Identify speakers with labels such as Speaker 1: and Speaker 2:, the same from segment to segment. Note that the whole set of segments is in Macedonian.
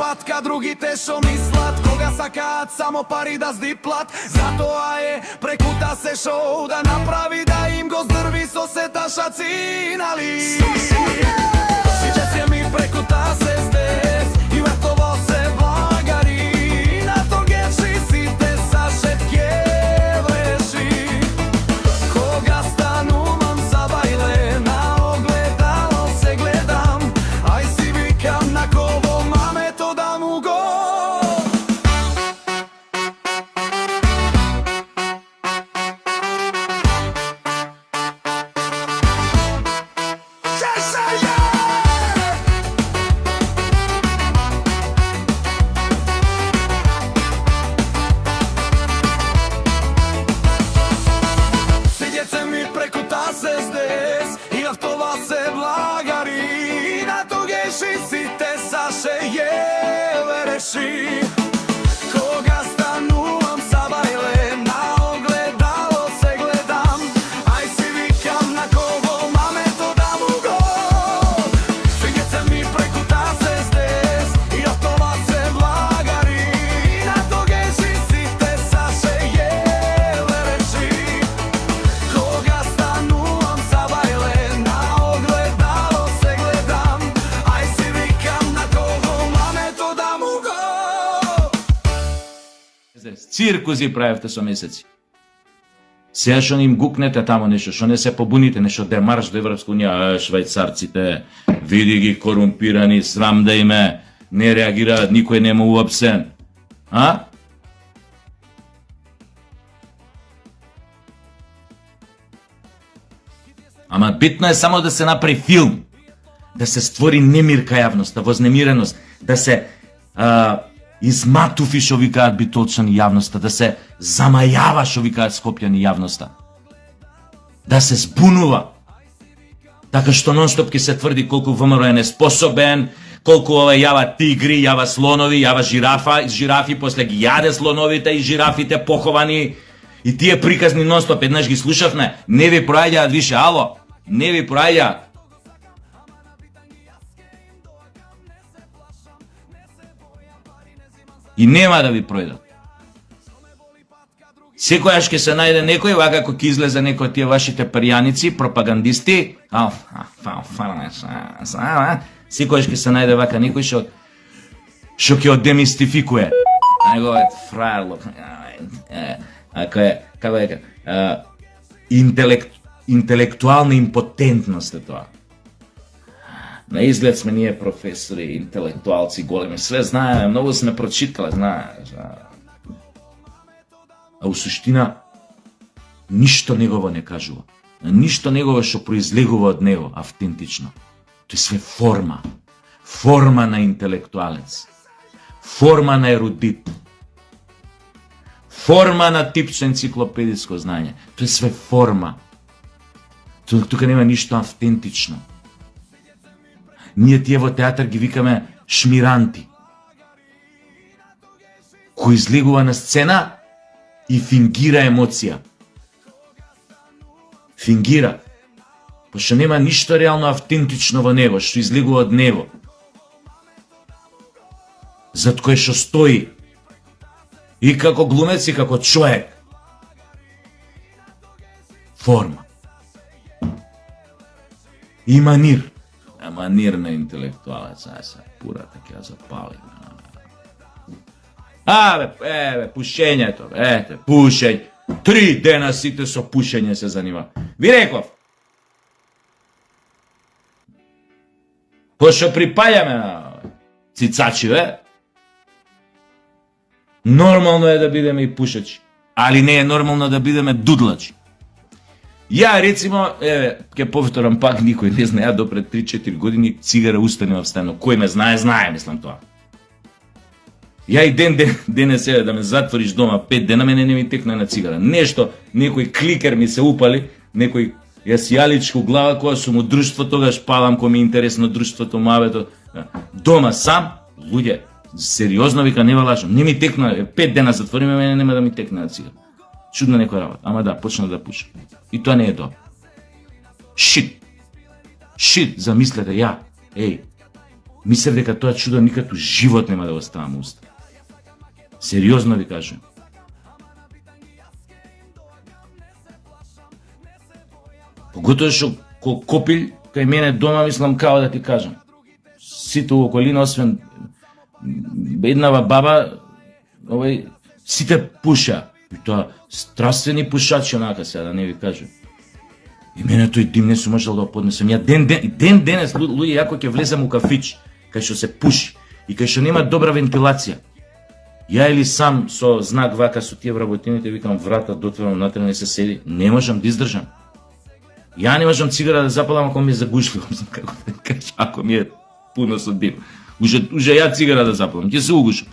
Speaker 1: патка другите шо мислат, кога сакаат само пари да здиплат. Затоа е прекута се шоу да направи да им го здрви со сета шаци, нали? Сите се ми прекута се здес и вртово се благари, на то геши сите са шетке вреши. Кога станувам за бајле, на огледало се гледам, ај си викам на ково мамето да му го. Кога станувам за бајле, на огледало се гледам, ај си викам на ково мамето да му го. Фигеца ми прекута се здес и од това се благари, на тогеши сите са шејеле речи. Кога станувам за бајле, на огледало се гледам, ај си викам на ково мамето да му го.
Speaker 2: Циркузи правевте со месеци. Сега што им гукнете тамо нешто, што не се побуните, нешто демарш до Европска унија, швајцарците, види ги корумпирани, срам да име, не реагираат, никој нема уапсен. А? Ама битно е само да се направи филм, да се створи немир кај јавноста, вознемиреност, да се изматуфи шо викаат битолчани јавноста, да се замајава шо викаат скопјани јавноста, да се збунува, така што нонстоп ке се тврди колку ВМРО е неспособен, колку јава тигри, јава слонови, јава жирафи, после ги јаде слоновите и жирафите поховани, и тие приказни нонстоп, еднаш ги слушавме, не ви проаѓаат више, ало, не ви проаѓаат. И нема да ви пројдат. Секојаш ќе се најде некој, вака како ќе излезе некој од тие вашите парјаници, пропагандисти, секојаш ќе се најде вака некој што ќе одемистификуе неговиот фрајерлок, како е, интелектуална импотентност е тоа. На изглед сме ние професори, интелектуалци, големи, све знаеме, многу сме прочитале, знаеш. А у суштина, ништо негово не кажува. Ништо негово што произлегува од него, автентично. Тоа е све форма. Форма на интелектуалец. Форма на ерудит. Форма на типче енциклопедиско знање. Тоа е све форма. Тука нема ништо автентично. Ние тие во театар ги викаме шмиранти, кој излегува на сцена и фингира емоција. Фингира. Пошто нема ништо реално автентично во него, што излегува од него. Зад кој што стои. И како глумец и како човек. Форма. И манир. Манир на интелектуалец, ај се пурата ќе ја запалим. Пушењето, пушење. 3 дена сите со пушење се занимава. Ви реков. Пошто припаѓаме на цицачи, нормално е да бидеме и пушачи, али не е нормално да бидеме дудлачи. Ја, рецимо, ќе повторам пак, никој не знае, до пред 3-4 години цигара устанува встано. Кој ме знае, мислам тоа. Ја и денес да ме затвориш дома 5 дена, мене не ми текна на цигара. Нешто, некој кликер ми се упали, некој јас јаличко глава, која сум од друштво, тогаш палам кој ми е интересно друштвото, мавето. Дома сам, луѓе, сериозно вика, не лажам, не ми текна, 5 дена затвориме, мене нема да ми текна на цигара. Чудна некоја работа, ама да, почна да пуша. И тоа не е добро. Шит, замислете, ја, Мислев дека тоа чудо никад живот нема да го ставам уста. Сериозно ви кажам. Поготоа што копил кај мене дома, мислам, као да ти кажам. Сите у околина, освен еднава баба, сите пуша. И тоа страствени пушачи, онака сега, да не ви кажам. И мене тој дим не сум можел да го поднесам. Ја ден денес, луѓе, јако ќе влезам у кафич, кај што се пуши, и кај што нема добра вентилација. Ја или сам со знак вака со тие вработините, викам врата, дотворам натре, не се седи, не можам да издржам. Ја не можам цигара да запалам ако ми е загушливо, како да кажа, ако ми е пуно со дим. Уже ја цигара да запалам, ќе се угушам.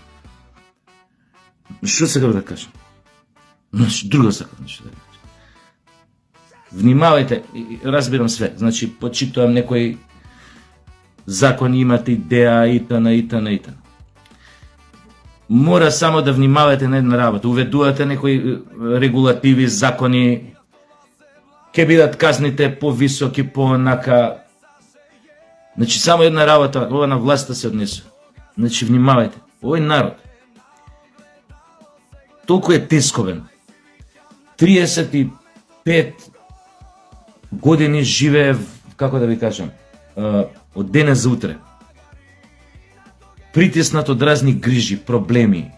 Speaker 2: Што сакам да кажам? Друго сакам нешто да кажам. Внимавајте, разбирам све, значи почитувам некои закони, имате идеја, итн. Мора само да внимавате на една работа. Уведувате некои регулативи, закони, ќе бидат казните повисоки, понака. Значи само една работа, ова на власта се однесува. Значи внимавајте. Овој народ толку е тесковен. 35 години живее, како да ви кажам, од денес за утре. Притиснат од разни грижи, проблеми.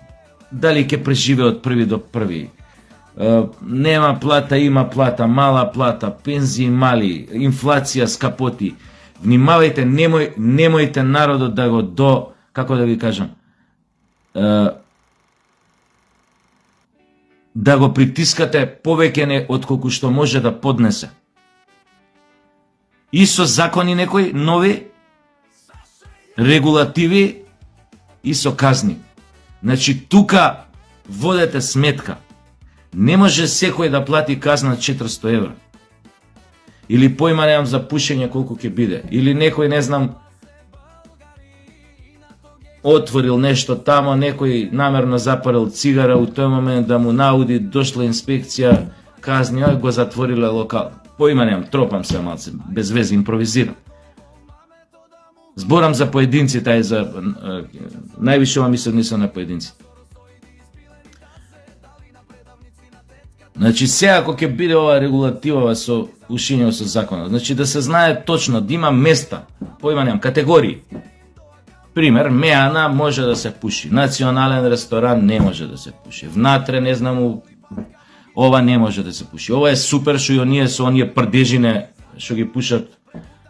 Speaker 2: Дали ќе преживее од први до први. Нема плата, има плата, мала плата, пензии мали, инфлација скапоти. Внимавајте, немојте народот да го како да ви кажам, да го притискате повеќе отколку што може да поднесе. И со закони некои нови, регулативи и со казни. Значи тука водете сметка. Не може секој да плати казна 400 евра. Или појма немам за пушење колку ќе биде. Или некој, не знам, отворил нешто тамо, некој намерно запалил цигара, у тој момент да му науди, дошла инспекција, казни, го затвориле локал. Појма немам, тропам се малце, без вези, импровизирам. Зборам за поединци, тај за највише ова ми се однесува на поединци. Значи сега ако ќе биде ова регулатива со пушење со законот, значи да се знае точно, да има места, појма немам, категории. Пример, меана може да се пуши, национален ресторан не може да се пуши, внатре, не знам, ова не може да се пуши. Ова е супер што и оние со оние прдежине што ги пушат,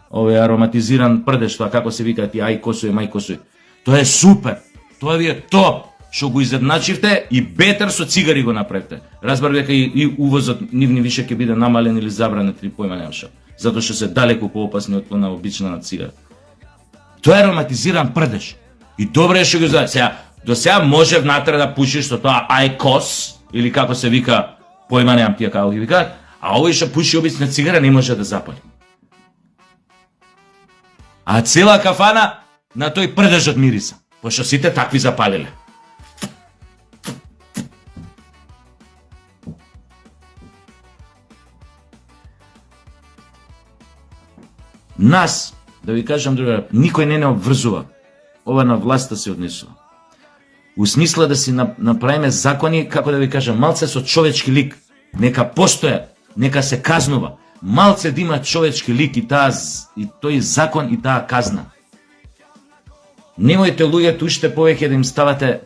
Speaker 2: овој ароматизиран прдеж, тоа како се викаат и ај косој, мај косој. Тоа е супер. Тоа ви е топ што го изедначивте и бетер со цигари го направите. Разбар дека и увозот нивни више ќе биде намален или забранет или појма немам што. Затоа што се далеку поопасни од она обична на цигара. Тоа е ароматизиран прдеж. И добре што го знаеш. Сега до сега може внатре да пушиш со тоа ајкос или како се вика, појма немам тие како ги викаат, а овој што пуши обична цигара не може да запали. А цела кафана на тој прдежот мириса, пошто сите такви запалиле. Нас, да ви кажам друга, никој не обврзува. Ова на власта се однесува. У смисла да си направиме закони, како да ви кажам, малце со човечки лик. Нека постојат, нека се казнува. Малце да има човечки лик и тој закон и таа казна. Немојте луѓето уште повеќе да им ставате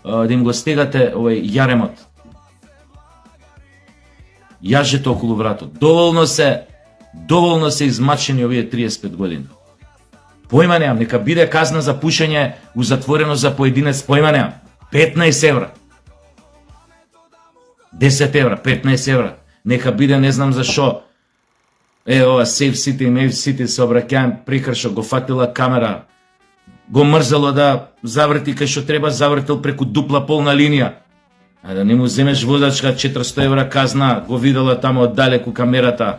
Speaker 2: да им го стегате овој јаремот. Јажето околу вратот. Доволно се измачени овие 35 години. Појма немам, нека биде казна за пушење у затворено за поединец, појма немам. 15 евра. 10 евра, 15 евра. Нека биде, не знам зашо. Ова Safe City и Maeve City се обраќаем прекршок, го фатила камера, го мрзало да заврти кај што треба, завртил преку дупла полна линија. А да не му земеш возачка 400 евра казна, го видела тамо оддалеку камерата.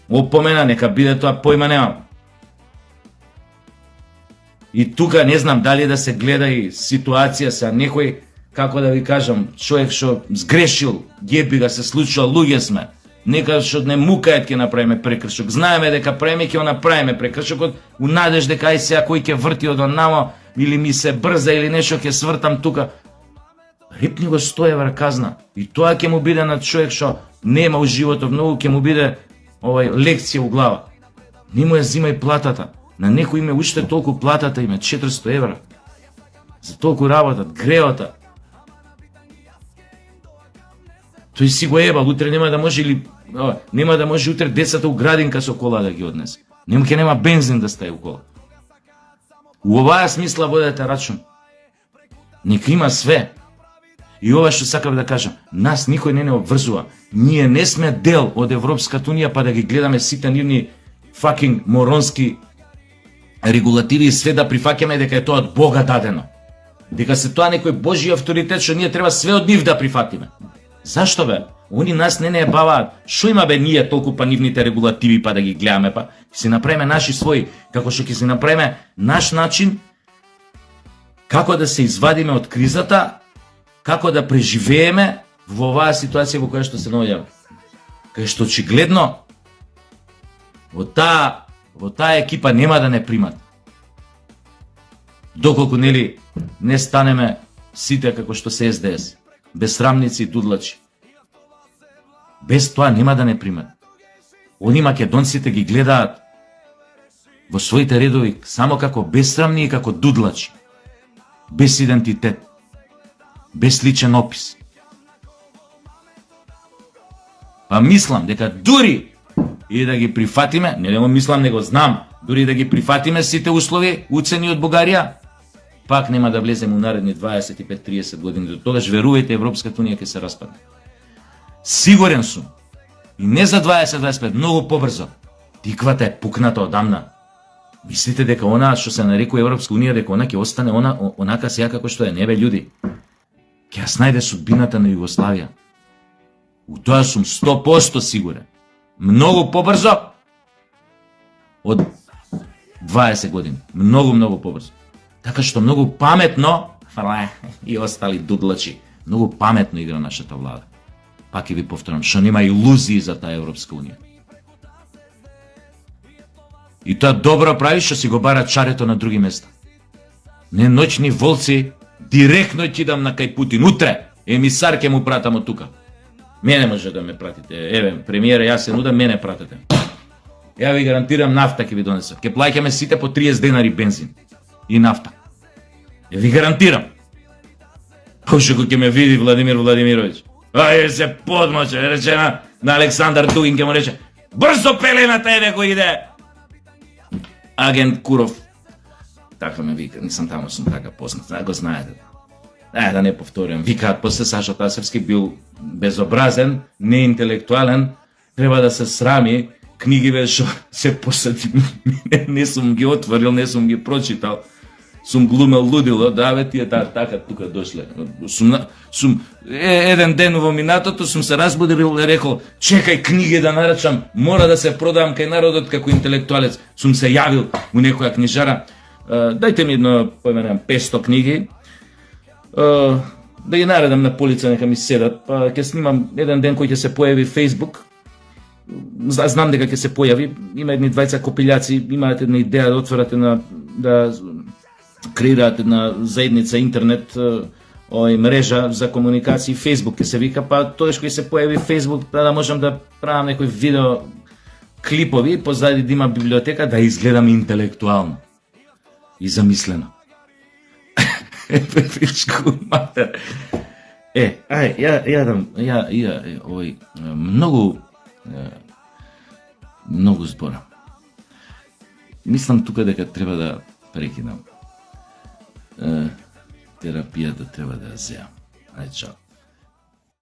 Speaker 2: Опомена, нека биде тоа, појма немам. И тука не знам дали да се гледа и ситуација се некој, како да ви кажам, човек што сгрешил, јеби га се случува, луѓе сме. нека што не мукаат ќе направиме прекршок. Знаеме дека правиме ќе направиме прекршокот, у надеж дека ај сега кој ќе врти од онамо или ми се брза или нешто ќе свртам тука. Рипни го 100 евра казна. И тоа ќе му биде на човек што нема у животот многу, ќе му биде лекција у глава. Не му ја зимај платата. На некој име уште толку платата име 400 евра. За толку работат, греота. Тој си го ебал, утре нема да може или нема да може утре децата у градинка со кола да ги однесе. Нема бензин да стаи у кола. У оваа смисла водете рачун. Нека има све. И ова што сакам да кажам, нас никој не обврзува. Ние не сме дел од Европската унија па да ги гледаме сите нивни факинг моронски регулативи и све да прифаќаме дека е тоа од Бога дадено. Дека се тоа некој Божи авторитет што ние треба све од нив да прифатиме. Зашто бе? Они нас не ебаваат. Шо има бе ние толку па нивните регулативи па да ги гледаме па? Ќе си направиме наши своји, како што ќе си направиме наш начин како да се извадиме од кризата, како да преживееме во оваа ситуација во која што се наоѓаме. Кај што очигледно во таа екипа нема да не примат. Доколку нели не станеме сите како што се СДС, безсрамници и дудлачи. Без тоа нема да не примат. Они македонците ги гледаат во своите редови само како безсрамни и како дудлачи. Без идентитет. Без личен опис. Па мислам дека дури и да ги прифатиме, не го мислам, не го знам, дури да ги прифатиме сите услови, уцени од Бугарија, пак нема да влеземе у наредни 25-30 години. До тогаш верувајте, Европската унија ќе се распадне. Сигурен сум. И не за 20-25, многу побрзо. Тиквата е пукната одамна. Мислите дека она што се нарекува Европска унија, дека она ќе остане онака сега како што е? Не бе, људи. Ќе ја снајде судбината на Југославија. У тоа сум 100% сигурен. Многу побрзо од 20 години. Многу побрзо. Така што многу паметно, и остали дудлачи, многу паметно игра нашата влада. Пак и ви повторам, што нема илузии за таа Европска унија. И тоа добро прави што си го бара чарето на други места. Не ноќни волци, директно ќе дам на кај Путин. Утре, емисар ќе му пратам од тука. Мене може да ме пратите. Еве, премиера, јас се нудам, мене пратете. Ја ви гарантирам, нафта ќе ви донесам. Ќе плаќаме сите по 30 денари бензин и нафта. Ја ви гарантирам. Пошто ќе ме види Владимир Владимирович. Ај се подмоче, рече на Александар Дугин, ќе му рече: "Брзо пелената е некој иде." Агент Куров. Така ме вика, нисам таму, сум така познат, го знаете. Да не повторям. Викаат после Саша Тасевски бил безобразен, неинтелектуален, треба да се срами, книгиве што се посади, не сум ги отворил, не сум ги прочитал, сум глумел лудило, да бе тие така тука дошле. Сум еден ден во минатото сум се разбудил и рекол: "Чекај книги да нарачам, мора да се продавам кај народот како интелектуалец." Сум се јавил у некоја книжара: "Дајте ми едно, поименам 500 книги, да ги наредам на полица, нека ми седат, па ќе снимам еден ден кој ќе се појави Facebook. Знам дека ќе се појави, има едни двајца копилјаци, имаат една идеја да отворате да креираат една заедница интернет, мрежа за комуникација, Facebook ќе се вика, па тоа што ќе се појави Facebook, да можам да правам некој видео клипови, позади да има библиотека, да изгледам интелектуално и замислено." Пичку матер. Овој многу збора. Мислам тука дека треба да прекинам. Терапијата треба да ја земам. Ај, чао.